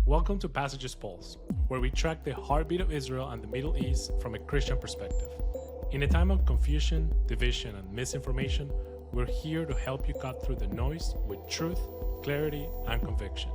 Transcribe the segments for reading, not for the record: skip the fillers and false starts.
Welcome to Passages Pulse, where we track the heartbeat of Israel and the Middle East from a Christian perspective. In a time of confusion, division, and misinformation, we're here to help you cut through the noise with truth, clarity, and conviction.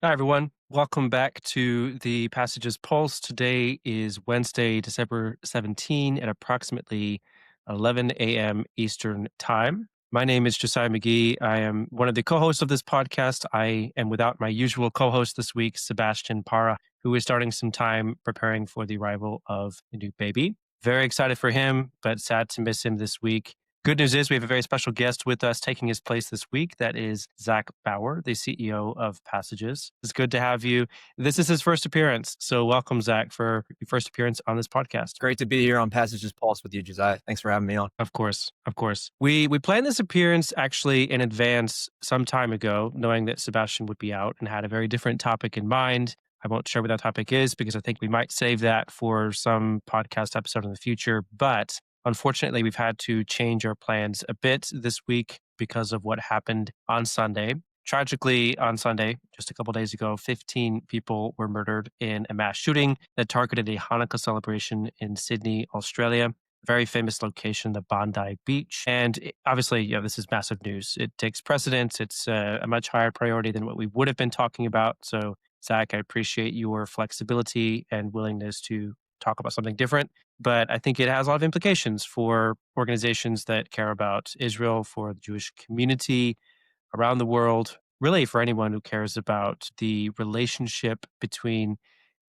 Hi, everyone. Welcome back to the Passages Pulse. Today is Wednesday, December 17 at approximately 11 a.m. Eastern Time. My name is Josiah McGee. I am one of the co-hosts of this podcast. I am without my usual co-host this week, Sebastian Para, who is starting some time preparing for the arrival of a new baby. Very excited for him, but sad to miss him this week. Good news is we have a very special guest with us taking his place this week. That is Zach Bauer, the CEO of Passages. It's good to have you. This is his first appearance. So welcome, Zach, for your first appearance on this podcast. Great to be here on Passages Pulse with you, Josiah. Thanks for having me on. Of course. We planned this appearance actually in advance some time ago, knowing that Sebastian would be out, and had a very different topic in mind. I won't share what that topic is because I think we might save that for some podcast episode in the future. But unfortunately, we've had to change our plans a bit this week because of what happened on Sunday. Tragically, on Sunday, just a couple of days ago, 15 people were murdered in a mass shooting that targeted a Hanukkah celebration in Sydney, Australia. A very famous location, the Bondi Beach. And obviously, this is massive news. It takes precedence. It's a much higher priority than what we would have been talking about. So, Zach, I appreciate your flexibility and willingness to talk about something different. But I think it has a lot of implications for organizations that care about Israel, for the Jewish community around the world, really for anyone who cares about the relationship between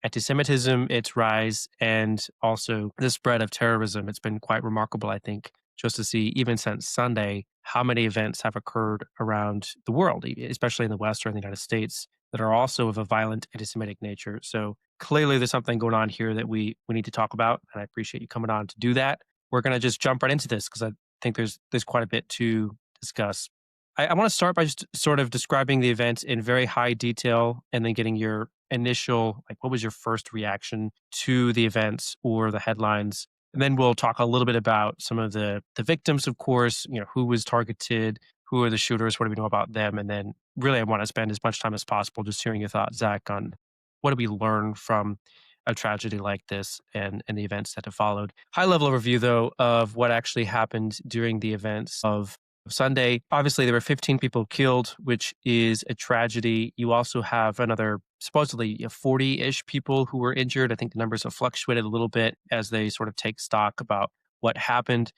anti-Semitism, its rise, and also the spread of terrorism. It's been quite remarkable, I think, just to see, even since Sunday, how many events have occurred around the world, especially in the West or in the United States, that are also of a violent anti-Semitic nature. So clearly there's something going on here that we need to talk about, and I appreciate you coming on to do that. We're going to just jump right into this because I think there's quite a bit to discuss. I want to start by just sort of describing the event in very high detail and then getting your initial, what was your first reaction to the events or the headlines? And then we'll talk a little bit about some of the victims, of course, who was targeted, who are the shooters, what do we know about them? And then really I want to spend as much time as possible just hearing your thoughts, Zach, on what do we learn from a tragedy like this and the events that have followed. High level overview, though, of what actually happened during the events of Sunday. Obviously, there were 15 people killed, which is a tragedy. You also have another supposedly 40-ish people who were injured. I think the numbers have fluctuated a little bit as they sort of take stock about what happened.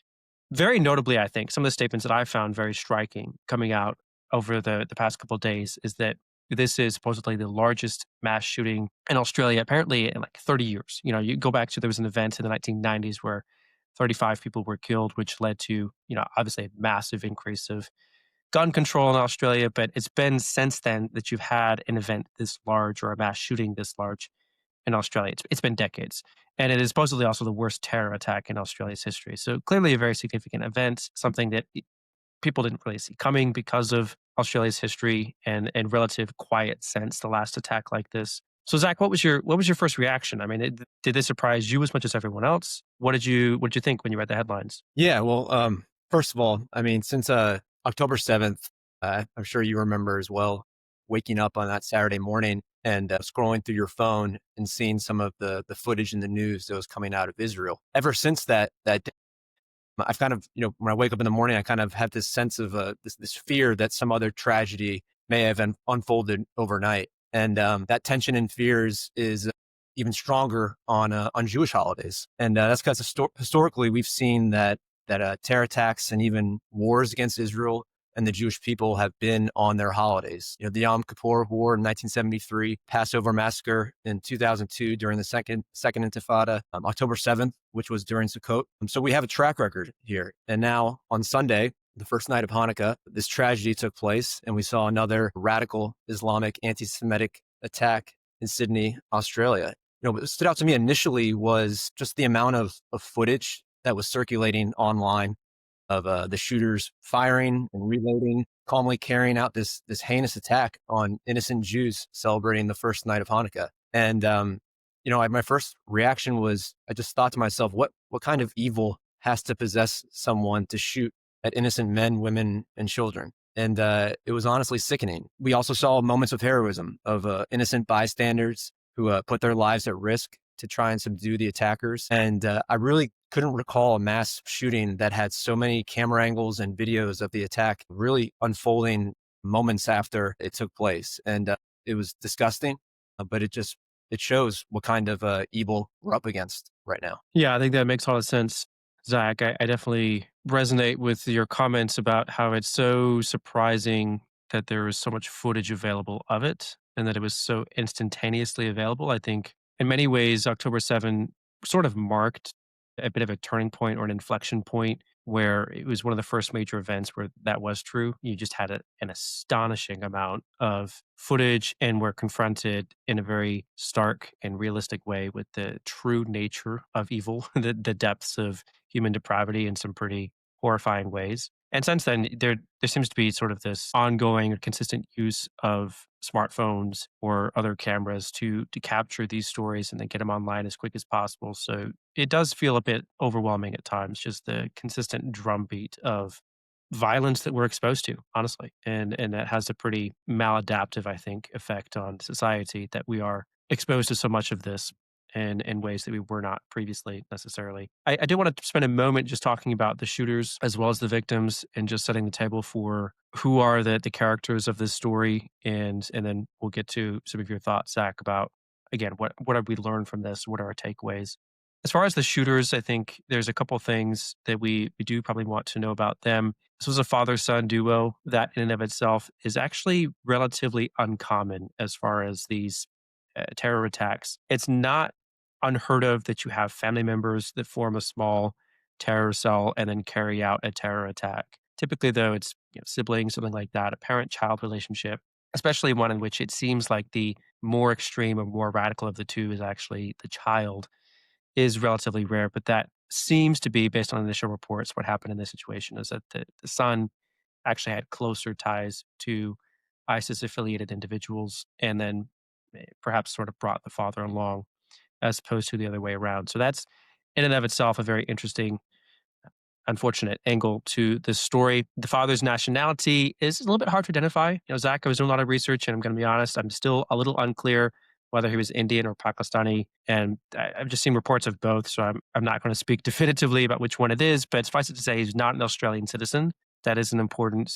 Very notably, I think, some of the statements that I found very striking coming out over the past couple of days is that this is supposedly the largest mass shooting in Australia, apparently in 30 years. You go back to, there was an event in the 1990s where 35 people were killed, which led to, obviously a massive increase of gun control in Australia. But it's been since then that you've had an event this large or a mass shooting this large in Australia. It's been decades. And it is supposedly also the worst terror attack in Australia's history. So clearly a very significant event, something that people didn't really see coming because of Australia's history and relative quiet since the last attack like this. So Zach, what was your first reaction? I mean, did this surprise you as much as everyone else? What did you think when you read the headlines? Yeah, well, first of all, I mean, since October 7th, I'm sure you remember as well, waking up on that Saturday morning and scrolling through your phone and seeing some of the footage in the news that was coming out of Israel. Ever since that day, I've kind of, when I wake up in the morning, I kind of have this sense of this fear that some other tragedy may have unfolded overnight. And that tension and fears is even stronger on Jewish holidays. And that's because historically we've seen that terror attacks and even wars against Israel and the Jewish people have been on their holidays. The Yom Kippur War in 1973, Passover Massacre in 2002 during the second Intifada, October 7th, which was during Sukkot. So we have a track record here. And now on Sunday, the first night of Hanukkah, this tragedy took place, and we saw another radical Islamic anti-Semitic attack in Sydney, Australia. What stood out to me initially was just the amount of footage that was circulating online of the shooters firing and reloading, calmly carrying out this heinous attack on innocent Jews celebrating the first night of Hanukkah. And my first reaction was, I just thought to myself, what kind of evil has to possess someone to shoot at innocent men, women, and children? And it was honestly sickening. We also saw moments of heroism of innocent bystanders who put their lives at risk to try and subdue the attackers. And I really couldn't recall a mass shooting that had so many camera angles and videos of the attack really unfolding moments after it took place. And it was disgusting, but it shows what kind of evil we're up against right now. Yeah, I think that makes a lot of sense, Zach. I definitely resonate with your comments about how it's so surprising that there is so much footage available of it and that it was so instantaneously available. I think in many ways, October 7 sort of marked a bit of a turning point or an inflection point where it was one of the first major events where that was true. You just had an astonishing amount of footage and were confronted in a very stark and realistic way with the true nature of evil, the depths of human depravity in some pretty horrifying ways. And since then, there seems to be sort of this ongoing or consistent use of smartphones or other cameras to capture these stories and then get them online as quick as possible. So it does feel a bit overwhelming at times, just the consistent drumbeat of violence that we're exposed to, honestly. And that has a pretty maladaptive, I think, effect on society that we are exposed to so much of this in ways that we were not previously necessarily. I do want to spend a moment just talking about the shooters as well as the victims and just setting the table for who are the characters of this story. And then we'll get to some of your thoughts, Zach, about, again, what have we learned from this? What are our takeaways? As far as the shooters, I think there's a couple things that we do probably want to know about them. This was a father-son duo that in and of itself is actually relatively uncommon as far as these terror attacks. It's not unheard of that you have family members that form a small terror cell and then carry out a terror attack. Typically, though, it's siblings, something like that, a parent-child relationship, especially one in which it seems like the more extreme or more radical of the two is actually the child, is relatively rare. But that seems to be, based on initial reports, what happened in this situation is that the son actually had closer ties to ISIS-affiliated individuals and then perhaps sort of brought the father along as opposed to the other way around. So that's in and of itself a very interesting, unfortunate angle to this story. The father's nationality is a little bit hard to identify. Zach, I was doing a lot of research, and I'm going to be honest, I'm still a little unclear whether he was Indian or Pakistani, and I've just seen reports of both, so I'm not going to speak definitively about which one it is, but suffice it to say, he's not an Australian citizen. That is an important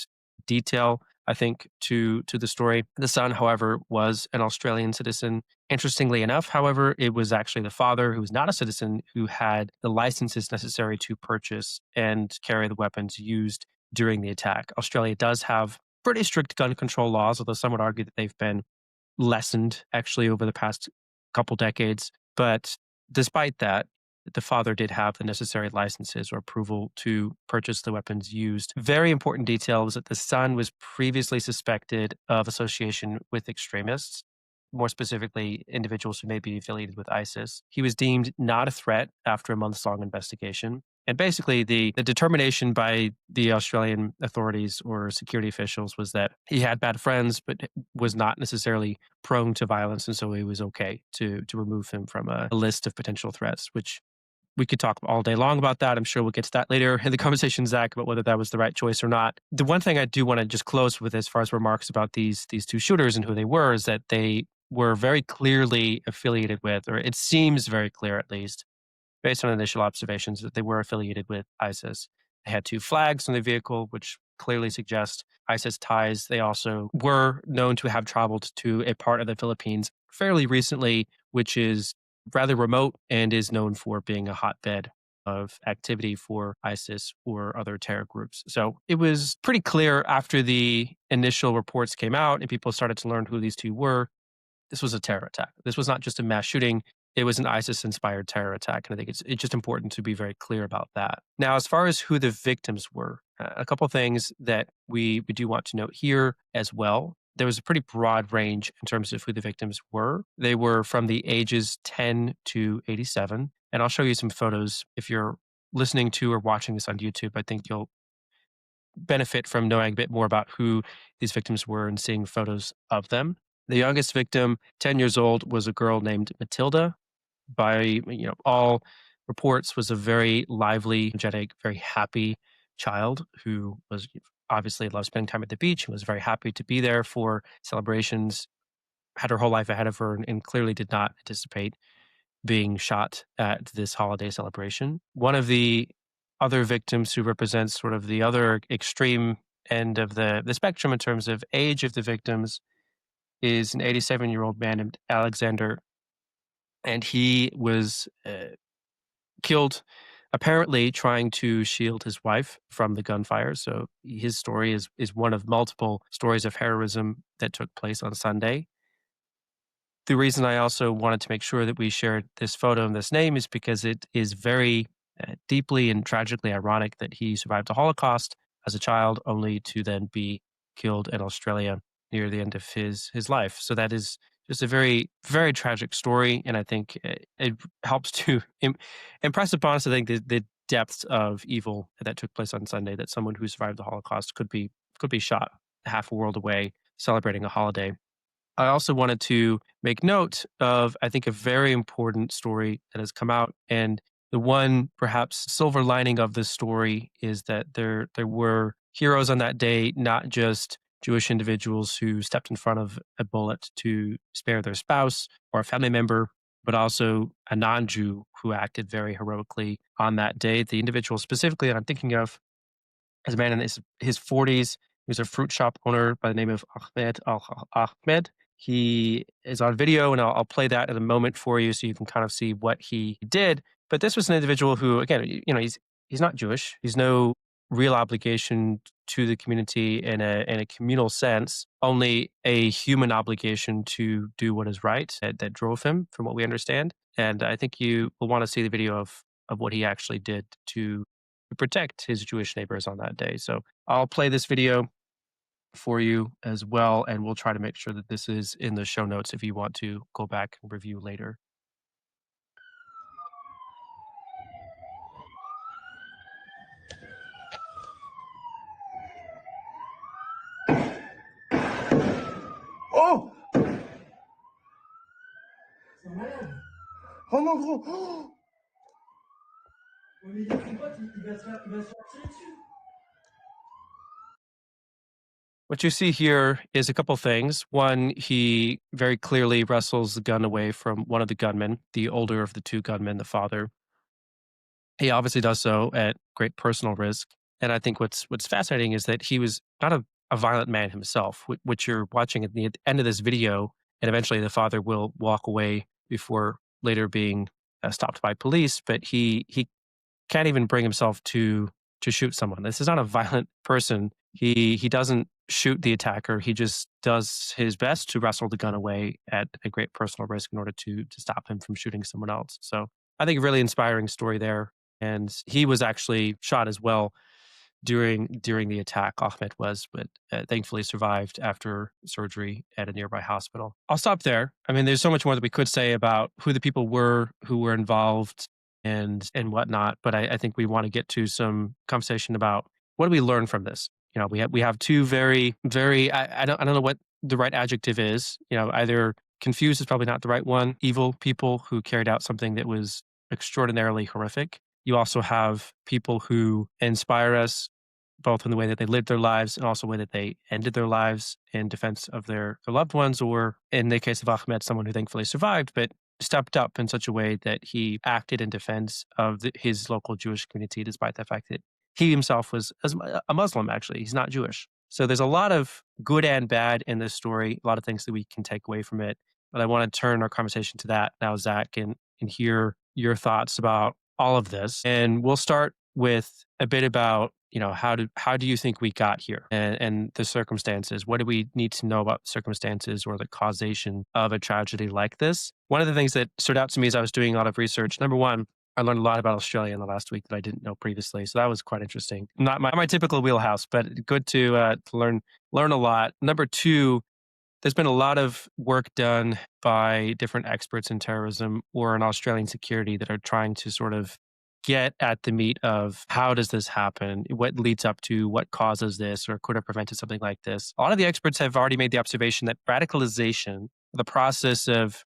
detail, I think, to the story. The son, however, was an Australian citizen. Interestingly enough, however, it was actually the father, who was not a citizen, who had the licenses necessary to purchase and carry the weapons used during the attack. Australia does have pretty strict gun control laws, although some would argue that they've been lessened actually over the past couple decades. But despite that, the father did have the necessary licenses or approval to purchase the weapons used. Very important detail was that the son was previously suspected of association with extremists, more specifically, individuals who may be affiliated with ISIS. He was deemed not a threat after a months-long investigation. And basically, the determination by the Australian authorities or security officials was that he had bad friends, but was not necessarily prone to violence. And so it was okay to remove him from a list of potential threats, which we could talk all day long about that. I'm sure we'll get to that later in the conversation, Zach, about whether that was the right choice or not. The one thing I do want to just close with as far as remarks about these two shooters and who they were is that they were very clearly affiliated with, or it seems very clear at least, based on initial observations, that they were affiliated with ISIS. They had two flags on the vehicle, which clearly suggest ISIS ties. They also were known to have traveled to a part of the Philippines fairly recently, which is rather remote and is known for being a hotbed of activity for ISIS or other terror groups. So it was pretty clear after the initial reports came out and people started to learn who these two were, this was a terror attack. This was not just a mass shooting. It was an ISIS-inspired terror attack, and I think it's just important to be very clear about that. Now, as far as who the victims were, a couple of things that we do want to note here as well. There was a pretty broad range in terms of who the victims were. They were from the ages 10 to 87, and I'll show you some photos. If you're listening to or watching this on YouTube, I think you'll benefit from knowing a bit more about who these victims were and seeing photos of them. The youngest victim, 10 years old, was a girl named Matilda. By all reports, was a very lively, energetic, very happy child who was obviously loved spending time at the beach and was very happy to be there for celebrations, had her whole life ahead of her, and clearly did not anticipate being shot at this holiday celebration. One of the other victims who represents sort of the other extreme end of the spectrum in terms of age of the victims is an 87-year-old man named Alexander, and he was killed apparently trying to shield his wife from the gunfire. So his story is one of multiple stories of heroism that took place on Sunday. The reason I also wanted to make sure that we shared this photo and this name is because it is very deeply and tragically ironic that he survived the Holocaust as a child, only to then be killed in Australia near the end of his life. So that is just a very, very tragic story, and I think it helps to impress upon us, I think, the depths of evil that took place on Sunday. That someone who survived the Holocaust could be shot half a world away celebrating a holiday. I also wanted to make note of, I think, a very important story that has come out. And the one perhaps silver lining of this story is that there were heroes on that day, not just Jewish individuals who stepped in front of a bullet to spare their spouse or a family member, but also a non-Jew who acted very heroically on that day. The individual specifically that I'm thinking of is a man in his 40s. He was a fruit shop owner by the name of Ahmed. He is on video, and I'll play that in a moment for you so you can kind of see what he did. But this was an individual who, again, he's not Jewish. He's no real obligation to the community in a communal sense, only a human obligation to do what is right that drove him, from what we understand. And I think you will want to see the video of what he actually did to protect his Jewish neighbors on that day. So I'll play this video for you as well, and we'll try to make sure that this is in the show notes if you want to go back and review later. Oh! Oh mon gros! Oh! Mais il va se faire tirer dessus. What you see here is a couple things. One, he very clearly wrestles the gun away from one of the gunmen, the older of the two gunmen, the father. He obviously does so at great personal risk. And I think what's fascinating is that he was not a violent man himself, which you're watching at the end of this video. And eventually the father will walk away before later being stopped by police. But he can't even bring himself to shoot someone. This is not a violent person. He doesn't shoot the attacker. He just does his best to wrestle the gun away at a great personal risk in order to stop him from shooting someone else. So I think a really inspiring story there. And he was actually shot as well during the attack. Ahmed was, but thankfully survived after surgery at a nearby hospital. I'll stop there. I mean, there's so much more that we could say about who the people were who were involved and whatnot, but I think we want to get to some conversation about what do we learn from this. You know, we have two very, very, I don't know what the right adjective is. You know, either confused is probably not the right one. Evil people who carried out something that was extraordinarily horrific. You also have people who inspire us, both in the way that they lived their lives and also the way that they ended their lives in defense of their loved ones, or in the case of Ahmed, someone who thankfully survived, but stepped up in such a way that he acted in defense of his local Jewish community, despite the fact that he himself was a Muslim, actually. He's not Jewish. So there's a lot of good and bad in this story, a lot of things that we can take away from it. But I want to turn our conversation to that now, Zach, and hear your thoughts about all of this. And we'll start with a bit about, you know, how do you think we got here and the circumstances? What do we need to know about circumstances or the causation of a tragedy like this? One of the things that stood out to me as I was doing a lot of research, number one, I learned a lot about Australia in the last week that I didn't know previously. So that was quite interesting. Not my typical wheelhouse, but good to learn a lot. Number two, there's been a lot of work done by different experts in terrorism or in Australian security that are trying to sort of get at the meat of how does this happen? What leads up to what causes this, or could have prevented something like this? A lot of the experts have already made the observation that radicalization, the process of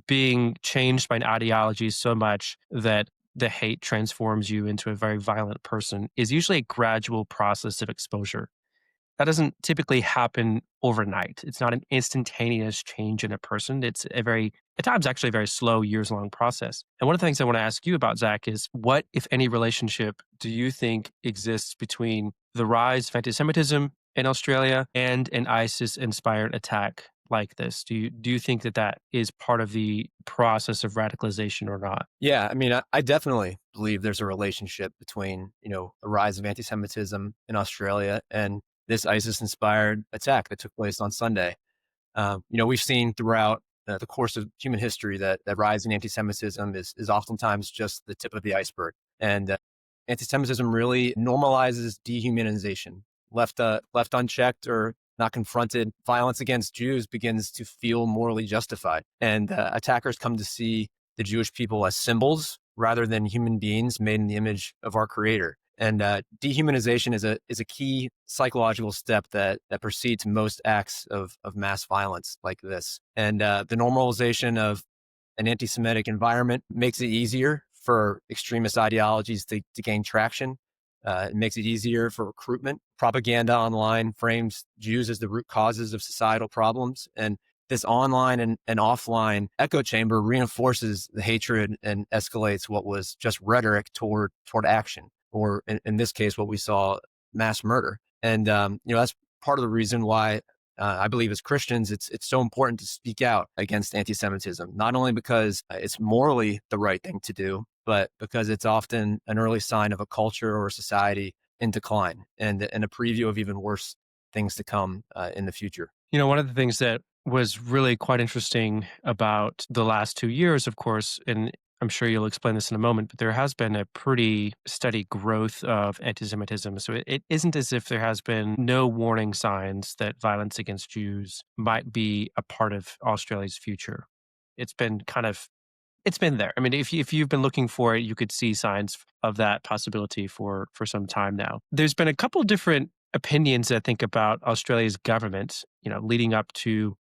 being changed by an ideology so much that the hate transforms you into a very violent person, is usually a gradual process of exposure. that doesn't typically happen overnight. It's not an instantaneous change in a person. It's a very, at times, actually a very slow, years long process. And one of the things I want to ask you about, Zach, is what, if any, relationship do you think exists between the rise of anti Semitism in Australia and an ISIS inspired attack like this? Do you think that that is part of the process of radicalization or not? Yeah, I mean, I definitely believe there's a relationship between, the rise of anti-Semitism in Australia and this ISIS-inspired attack that took place on Sunday. We've seen throughout the course of human history that rise in anti-Semitism is oftentimes just the tip of the iceberg. And anti-Semitism really normalizes dehumanization. Left unchecked or not confronted, violence against Jews begins to feel morally justified. And attackers come to see the Jewish people as symbols rather than human beings made in the image of our Creator. And dehumanization is a key psychological step that precedes most acts of mass violence like this. And the normalization of an anti-Semitic environment makes it easier for extremist ideologies to gain traction. It makes it easier for recruitment. Propaganda online frames Jews as the root causes of societal problems. And this online and offline echo chamber reinforces the hatred and escalates what was just rhetoric toward action, or in this case, what we saw, mass murder. And that's part of the reason why I believe as Christians, it's so important to speak out against anti-Semitism, not only because it's morally the right thing to do, but because it's often an early sign of a culture or a society in decline and a preview of even worse things to come in the future. One of the things that was really quite interesting about the last 2 years, of course, and I'm sure you'll explain this in a moment, but there has been a pretty steady growth of anti-Semitism. So it isn't as if there has been no warning signs that violence against Jews might be a part of Australia's future. It's been there. I mean, if you've been looking for it, you could see signs of that possibility for some time now. There's been a couple different opinions, I think, about Australia's government, leading up to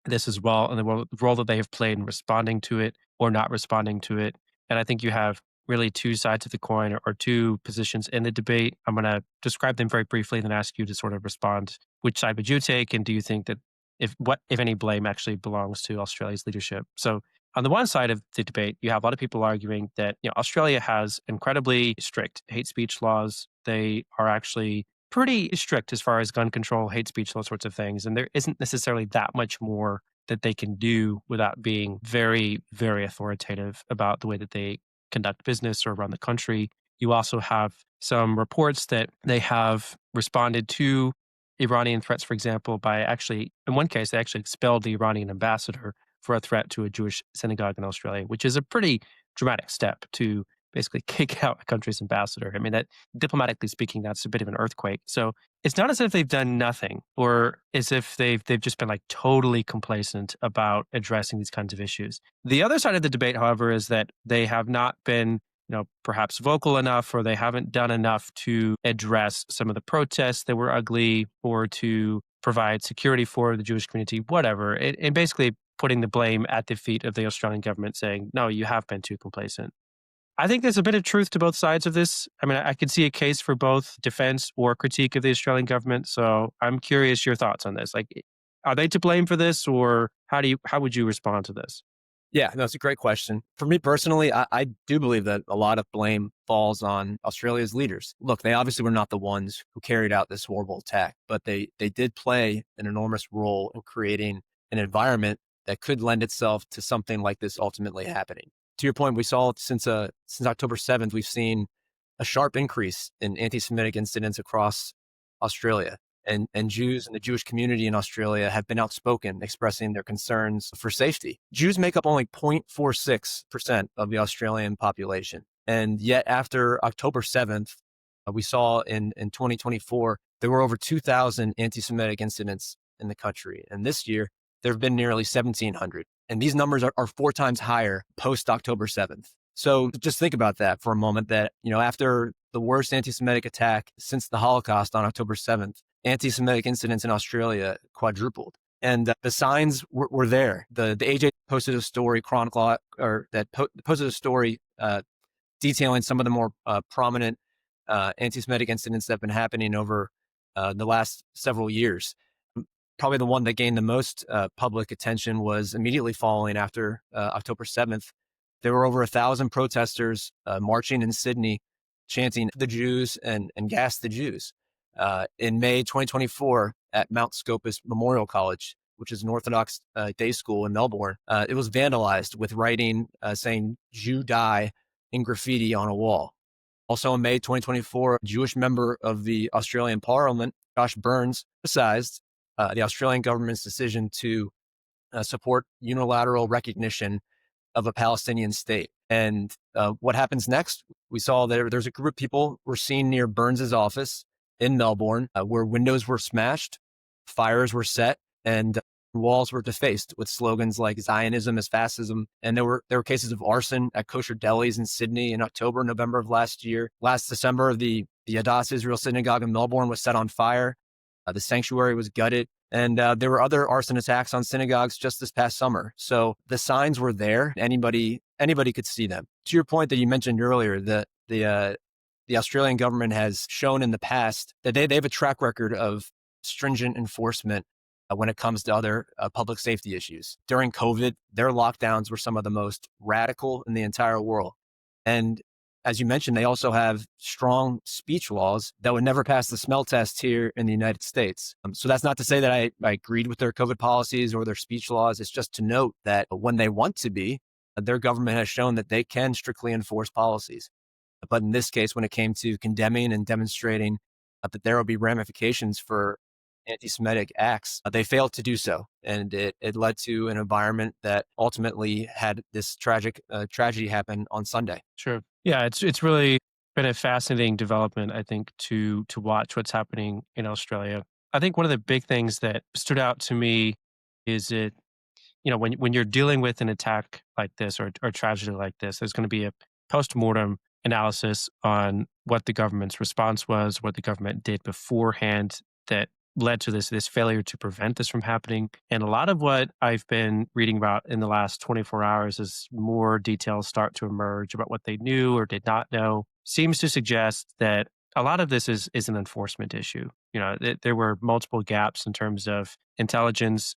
this as well, and the role that they have played in responding to it or not responding to it. And I think you have really two sides of the coin or two positions in the debate. I'm going to describe them very briefly and then ask you to sort of respond. Which side would you take? And do you think that if any blame actually belongs to Australia's leadership? So on the one side of the debate, you have a lot of people arguing that Australia has incredibly strict hate speech laws. They are actually pretty strict as far as gun control, hate speech, those sorts of things. And there isn't necessarily that much more that they can do without being very, very authoritative about the way that they conduct business or run the country. You also have some reports that they have responded to Iranian threats, for example, by actually, in one case, they actually expelled the Iranian ambassador for a threat to a Jewish synagogue in Australia, which is a pretty dramatic step to basically kick out a country's ambassador. I mean, that diplomatically speaking, that's a bit of an earthquake. So it's not as if they've done nothing or as if they've just been like totally complacent about addressing these kinds of issues. The other side of the debate, however, is that they have not been perhaps vocal enough, or they haven't done enough to address some of the protests that were ugly or to provide security for the Jewish community, whatever. And basically putting the blame at the feet of the Australian government saying, no, you have been too complacent. I think there's a bit of truth to both sides of this. I mean, I could see a case for both defense or critique of the Australian government. So I'm curious your thoughts on this. Like, are they to blame for this, or how would you respond to this? Yeah, no, it's a great question. For me personally, I do believe that a lot of blame falls on Australia's leaders. Look, they obviously were not the ones who carried out this horrible attack, but they did play an enormous role in creating an environment that could lend itself to something like this ultimately happening. To your point, we saw since October 7th, we've seen a sharp increase in anti-Semitic incidents across Australia. And Jews and the Jewish community in Australia have been outspoken, expressing their concerns for safety. Jews make up only 0.46% of the Australian population. And yet after October 7th, we saw in 2024, there were over 2,000 anti-Semitic incidents in the country. And this year, there have been nearly 1,700. And these numbers are 4 times higher post-October 7th. So just think about that for a moment, that, after the worst anti-Semitic attack since the Holocaust on October 7th, anti-Semitic incidents in Australia quadrupled. And the signs were there. The AJ posted a story posted a story detailing some of the more prominent anti-Semitic incidents that have been happening over the last several years. Probably the one that gained the most public attention was immediately following after October 7th. There were over 1,000 protesters marching in Sydney, chanting "the Jews" and "gas the Jews." In May 2024 at Mount Scopus Memorial College, which is an Orthodox day school in Melbourne, it was vandalized with writing saying "Jew die" in graffiti on a wall. Also in May 2024, a Jewish member of the Australian Parliament, Josh Burns, criticized the Australian government's decision to support unilateral recognition of a Palestinian state. And what happens next? We saw that there's a group of people were seen near Burns's office in Melbourne where windows were smashed, fires were set, and walls were defaced with slogans like "Zionism is fascism." And there were cases of arson at kosher delis in Sydney in October, November of last year. Last December, the Adas Israel Synagogue in Melbourne was set on fire. The sanctuary was gutted. And there were other arson attacks on synagogues just this past summer. So the signs were there. Anybody could see them. To your point that you mentioned earlier, the Australian government has shown in the past that they have a track record of stringent enforcement when it comes to other public safety issues. During COVID, their lockdowns were some of the most radical in the entire world. And as you mentioned, they also have strong speech laws that would never pass the smell test here in the United States. So that's not to say that I agreed with their COVID policies or their speech laws. It's just to note that when they want to be, their government has shown that they can strictly enforce policies. But in this case, when it came to condemning and demonstrating that there will be ramifications for anti-Semitic acts, they failed to do so. And it led to an environment that ultimately had this tragic tragedy happen on Sunday. Sure. Yeah, it's really been a fascinating development, I think, to watch what's happening in Australia. I think one of the big things that stood out to me is when you're dealing with an attack like this or tragedy like this, there's going to be a post-mortem analysis on what the government's response was, what the government did beforehand that led to this failure to prevent this from happening. And a lot of what I've been reading about in the last 24 hours as more details start to emerge about what they knew or did not know seems to suggest that a lot of this is an enforcement issue. There were multiple gaps in terms of intelligence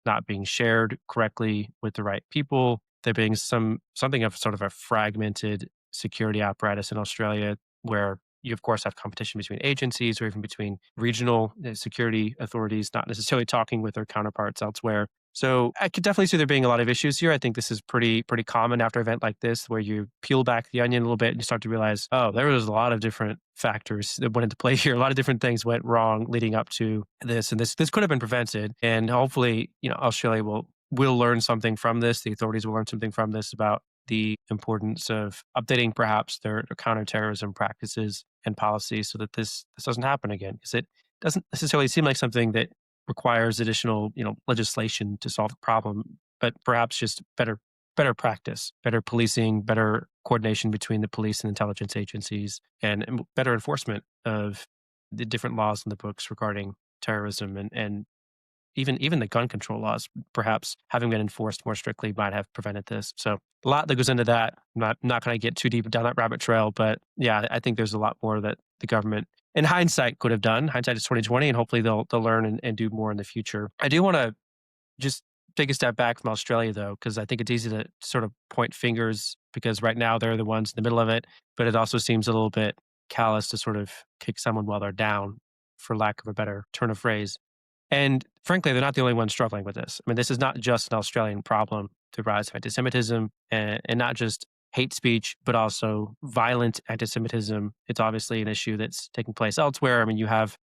not being shared correctly with the right people. There being something of sort of a fragmented security apparatus in Australia where you, of course, have competition between agencies or even between regional security authorities, not necessarily talking with their counterparts elsewhere. So I could definitely see there being a lot of issues here. I think this is pretty common after an event like this, where you peel back the onion a little bit and you start to realize, oh, there was a lot of different factors that went into play here. A lot of different things went wrong leading up to this, and this could have been prevented. And hopefully, Australia will learn something from this. The authorities will learn something from this about the importance of updating perhaps their counterterrorism practices and policies so that this doesn't happen again. Because it doesn't necessarily seem like something that requires additional, legislation to solve the problem, but perhaps just better practice, better policing, better coordination between the police and intelligence agencies, and better enforcement of the different laws in the books regarding terrorism and even the gun control laws, perhaps having been enforced more strictly might have prevented this. So a lot that goes into that. I'm not going to get too deep down that rabbit trail, but yeah, I think there's a lot more that the government, in hindsight, could have done. Hindsight is 2020, and hopefully they'll learn and do more in the future. I do want to just take a step back from Australia, though, because I think it's easy to sort of point fingers because right now they're the ones in the middle of it, but it also seems a little bit callous to sort of kick someone while they're down, for lack of a better turn of phrase. And frankly, they're not the only ones struggling with this. I mean, this is not just an Australian problem, the rise of anti-Semitism, and not just hate speech, but also violent anti-Semitism. It's obviously an issue that's taking place elsewhere. I mean, you have,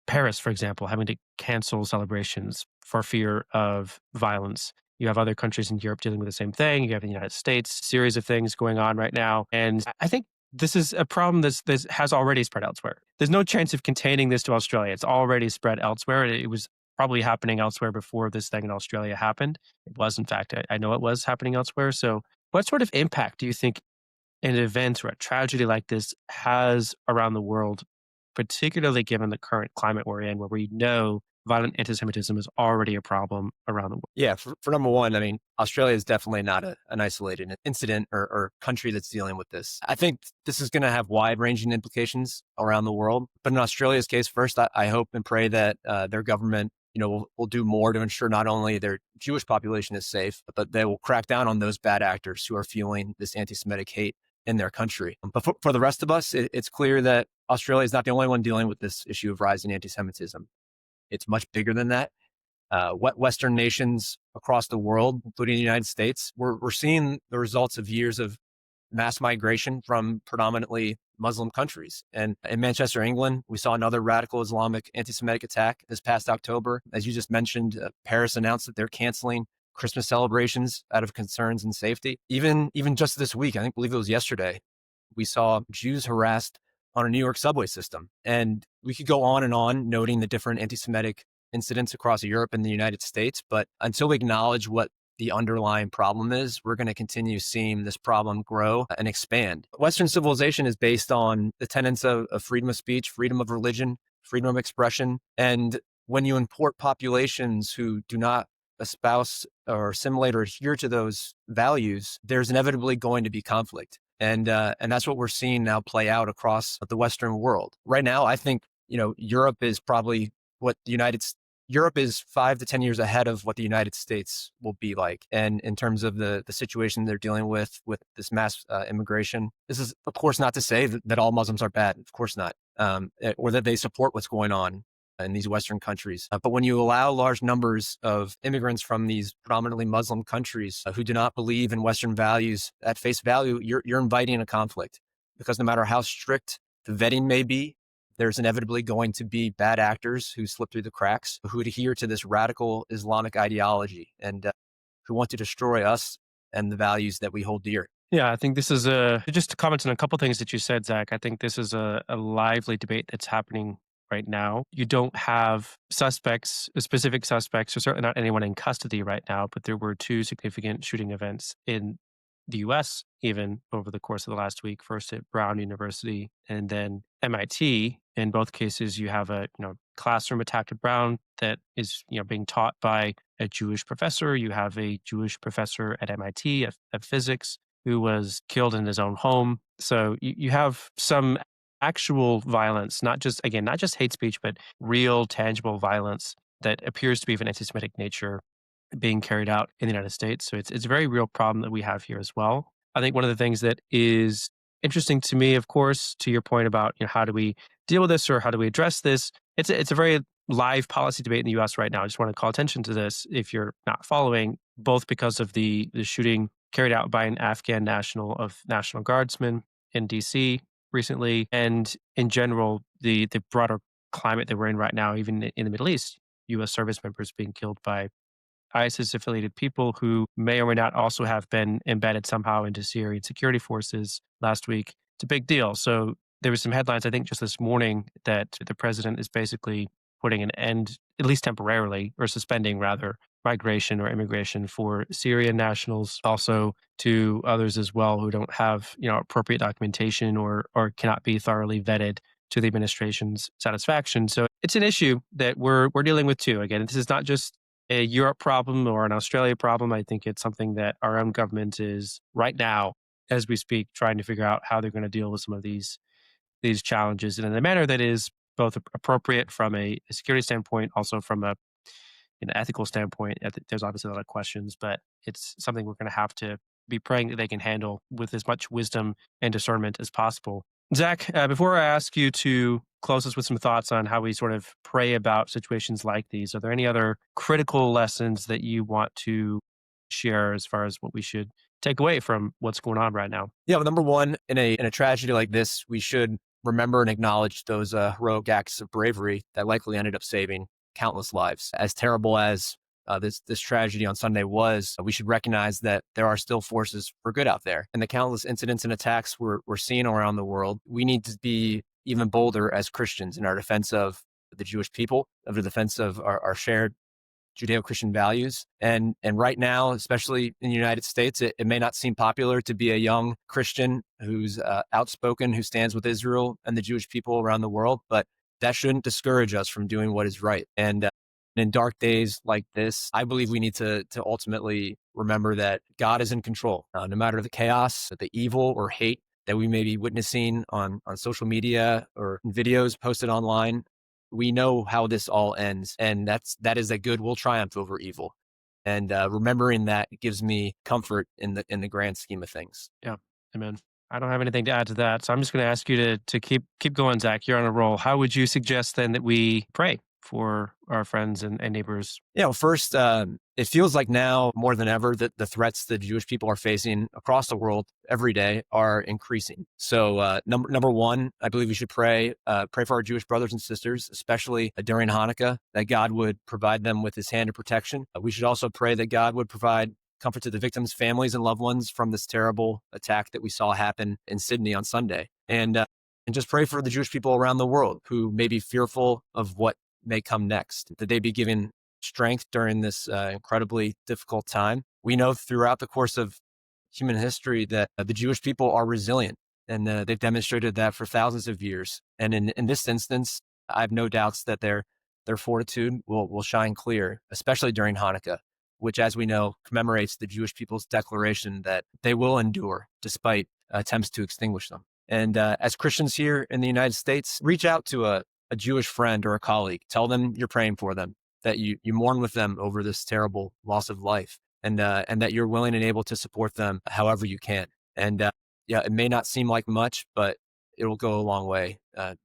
Paris, for example, having to cancel celebrations for fear of violence. You have other countries in Europe dealing with the same thing. You have the United States, series of things going on right now. And I think this is a problem that has already spread elsewhere. There's no chance of containing this to Australia. It's already spread elsewhere. It was probably happening elsewhere before this thing in Australia happened. It was, in fact, I know it was happening elsewhere. So what sort of impact do you think an event or a tragedy like this has around the world, particularly given the current climate we're in, where we know violent anti-Semitism is already a problem around the world. Yeah, for number one, I mean, Australia is definitely not an isolated incident or country that's dealing with this. I think this is going to have wide-ranging implications around the world. But in Australia's case, first, I hope and pray that their government, will do more to ensure not only their Jewish population is safe, but they will crack down on those bad actors who are fueling this anti-Semitic hate in their country. But for the rest of us, it's clear that Australia is not the only one dealing with this issue of rising anti-Semitism. It's much bigger than that. Western nations across the world, including the United States, we're seeing the results of years of mass migration from predominantly Muslim countries. And in Manchester, England, we saw another radical Islamic anti-Semitic attack this past October. As you just mentioned, Paris announced that they're canceling Christmas celebrations out of concerns and safety. Even just this week, I believe it was yesterday, we saw Jews harassed on a New York subway system. And we could go on and on noting the different anti-Semitic incidents across Europe and the United States. But until we acknowledge what the underlying problem is, we're going to continue seeing this problem grow and expand. Western civilization is based on the tenets of freedom of speech, freedom of religion, freedom of expression. And when you import populations who do not espouse or assimilate or adhere to those values, there's inevitably going to be conflict. And that's what we're seeing now play out across the Western world. Right now, I think, Europe is probably Europe is 5 to 10 years ahead of what the United States will be like. And in terms of the situation they're dealing with this mass immigration, this is, of course, not to say that all Muslims are bad. Of course not. Or that they support what's going on in these Western countries. But when you allow large numbers of immigrants from these predominantly Muslim countries who do not believe in Western values at face value, you're inviting a conflict, because no matter how strict the vetting may be, there's inevitably going to be bad actors who slip through the cracks, who adhere to this radical Islamic ideology and who want to destroy us and the values that we hold dear. Yeah, I think this is just to comment on a couple things that you said, Zach. I think this is a lively debate that's happening right now. You don't have specific suspects, or certainly not anyone in custody right now, but there were 2 significant shooting events in the US even over the course of the last week, first at Brown University and then MIT. In both cases, you have a classroom attack at Brown that is being taught by a Jewish professor. You have a Jewish professor at MIT of physics who was killed in his own home. So you have some actual violence, not just hate speech, but real tangible violence that appears to be of an anti-Semitic nature being carried out in the United States. So it's a very real problem that we have here as well. I think one of the things that is interesting to me, of course, to your point about how do we deal with this or how do we address this, it's a very live policy debate in the U.S. right now. I just want to call attention to this if you're not following, both because of the shooting carried out by an Afghan National Guardsmen in D.C. recently, and in general, the broader climate that we're in right now, even in the Middle East, U.S. service members being killed by ISIS-affiliated people who may or may not also have been embedded somehow into Syrian security forces last week. It's a big deal. So there were some headlines, I think, just this morning that the president is basically putting an end, at least temporarily, or suspending rather, migration or immigration for Syrian nationals, also to others as well who don't have appropriate documentation or cannot be thoroughly vetted to the administration's satisfaction. So it's an issue that we're dealing with too. Again, this is not just a Europe problem or an Australia problem. I think it's something that our own government is right now, as we speak, trying to figure out how they're going to deal with some of these challenges and in a manner that is both appropriate from a security standpoint, also from an ethical standpoint. I think there's obviously a lot of questions, but it's something we're going to have to be praying that they can handle with as much wisdom and discernment as possible. Zach, before I ask you to close us with some thoughts on how we sort of pray about situations like these, are there any other critical lessons that you want to share as far as what we should take away from what's going on right now? Yeah, well, number one, in a tragedy like this, we should remember and acknowledge those heroic acts of bravery that likely ended up saving countless lives. As terrible as this tragedy on Sunday was, we should recognize that there are still forces for good out there. And the countless incidents and attacks we're seeing around the world, we need to be even bolder as Christians in our defense of the Jewish people, of the defense of our shared Judeo-Christian values. And right now, especially in the United States, it may not seem popular to be a young Christian who's outspoken, who stands with Israel and the Jewish people around the world, but that shouldn't discourage us from doing what is right. And And in dark days like this, I believe we need to ultimately remember that God is in control. No matter the chaos, the evil or hate that we may be witnessing on social media or videos posted online, we know how this all ends. And that is that good will triumph over evil. And remembering that gives me comfort in the grand scheme of things. Yeah. Amen. I don't have anything to add to that. So I'm just going to ask you to keep going, Zach. You're on a roll. How would you suggest then that we pray for our friends and neighbors? Yeah, well, first, it feels like now more than ever that the threats that Jewish people are facing across the world every day are increasing. So number one, I believe we should pray for our Jewish brothers and sisters, especially during Hanukkah, that God would provide them with his hand of protection. We should also pray that God would provide comfort to the victims' families and loved ones from this terrible attack that we saw happen in Sydney on Sunday. And just pray for the Jewish people around the world who may be fearful of what may come next, that they be given strength during this incredibly difficult time. We know throughout the course of human history that the Jewish people are resilient, and they've demonstrated that for thousands of years. And in this instance, I have no doubts that their fortitude will shine clear, especially during Hanukkah, which, as we know, commemorates the Jewish people's declaration that they will endure despite attempts to extinguish them. And as Christians here in the United States, reach out to a Jewish friend or a colleague. Tell them you're praying for them, that you mourn with them over this terrible loss of life, and that you're willing and able to support them however you can. And yeah, it may not seem like much, but it will go a long way from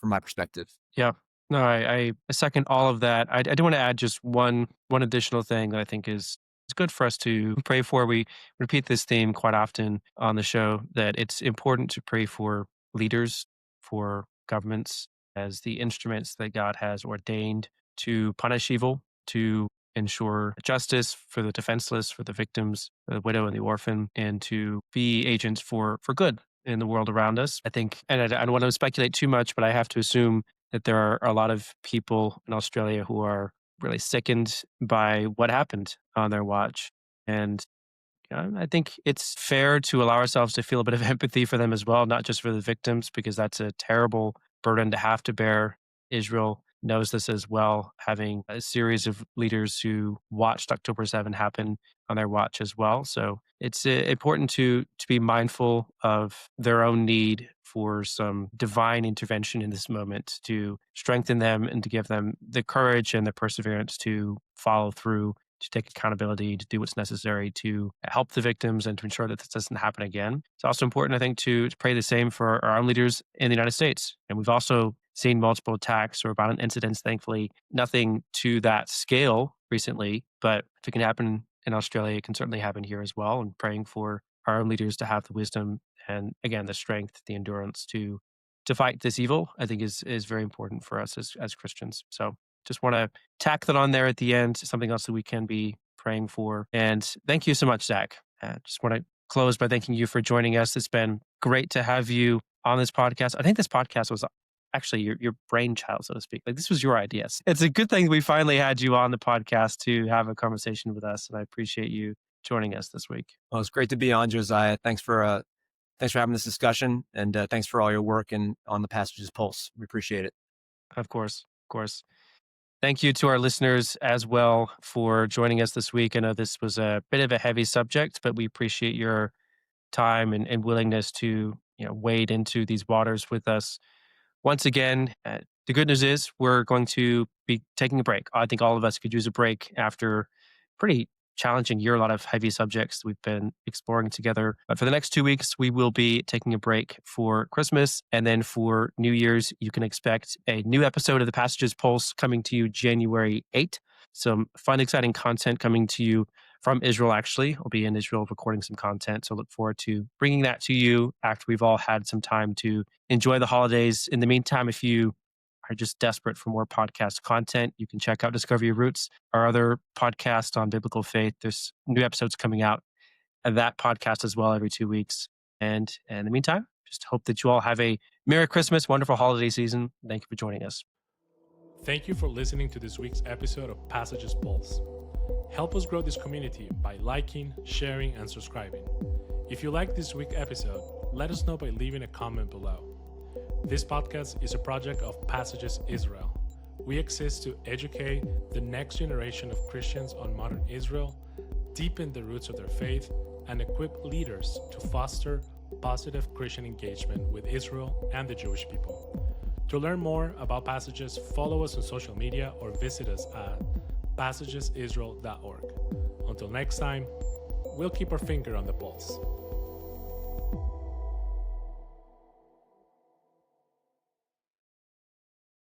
my perspective. Yeah. No, I second all of that. I do want to add just one additional thing that I think is good for us to pray for. We repeat this theme quite often on the show, that it's important to pray for leaders, for governments as the instruments that God has ordained to punish evil, to ensure justice for the defenseless, for the victims, the widow and the orphan, and to be agents for good in the world around us. I think, and I don't want to speculate too much, but I have to assume that there are a lot of people in Australia who are really sickened by what happened on their watch. And I think it's fair to allow ourselves to feel a bit of empathy for them as well, not just for the victims, because that's a terrible burden to have to bear. Israel knows this as well, having a series of leaders who watched October 7 happen on their watch as well. So it's important to be mindful of their own need for some divine intervention in this moment, to strengthen them and to give them the courage and the perseverance to follow through, to take accountability, to do what's necessary to help the victims and to ensure that this doesn't happen again. It's also important, I think, to pray the same for our own leaders in the United States. And we've also seen multiple attacks or violent incidents, thankfully, nothing to that scale recently, but if it can happen in Australia, it can certainly happen here as well. And praying for our own leaders to have the wisdom and, again, the strength, the endurance to fight this evil, I think is very important for us as Christians. So just want to tack that on there at the end, something else that we can be praying for. And thank you so much, Zach. Just want to close by thanking you for joining us. It's been great to have you on this podcast. I think this podcast was actually your brainchild, so to speak. Like, this was your ideas. It's a good thing we finally had you on the podcast to have a conversation with us, and I appreciate you joining us this week. Well, it's great to be on, Josiah. Thanks for having this discussion, and thanks for all your work and on the Passages Pulse. We appreciate it. Of course. Thank you to our listeners as well for joining us this week. I know this was a bit of a heavy subject, but we appreciate your time and willingness to wade into these waters with us. Once again, the good news is we're going to be taking a break. I think all of us could use a break after pretty challenging year, a lot of heavy subjects we've been exploring together. But for the next 2 weeks, we will be taking a break for Christmas. And then for New Year's, you can expect a new episode of the Passages Pulse coming to you January 8th. Some fun, exciting content coming to you from Israel, actually. I'll be in Israel recording some content, so look forward to bringing that to you after we've all had some time to enjoy the holidays. In the meantime, if you are just desperate for more podcast content, you can check out Discover Your Roots, our other podcast on biblical faith. There's new episodes coming out of that podcast as well every 2 weeks. And in the meantime, just hope that you all have a Merry Christmas, wonderful holiday season. Thank you for joining us. Thank you for listening to this week's episode of Passages Pulse. Help us grow this community by liking, sharing, and subscribing. If you like this week's episode, let us know by leaving a comment below. This podcast is a project of Passages Israel. We exist to educate the next generation of Christians on modern Israel, deepen the roots of their faith, and equip leaders to foster positive Christian engagement with Israel and the Jewish people. To learn more about Passages, follow us on social media or visit us at passagesisrael.org. Until next time, we'll keep our finger on the pulse.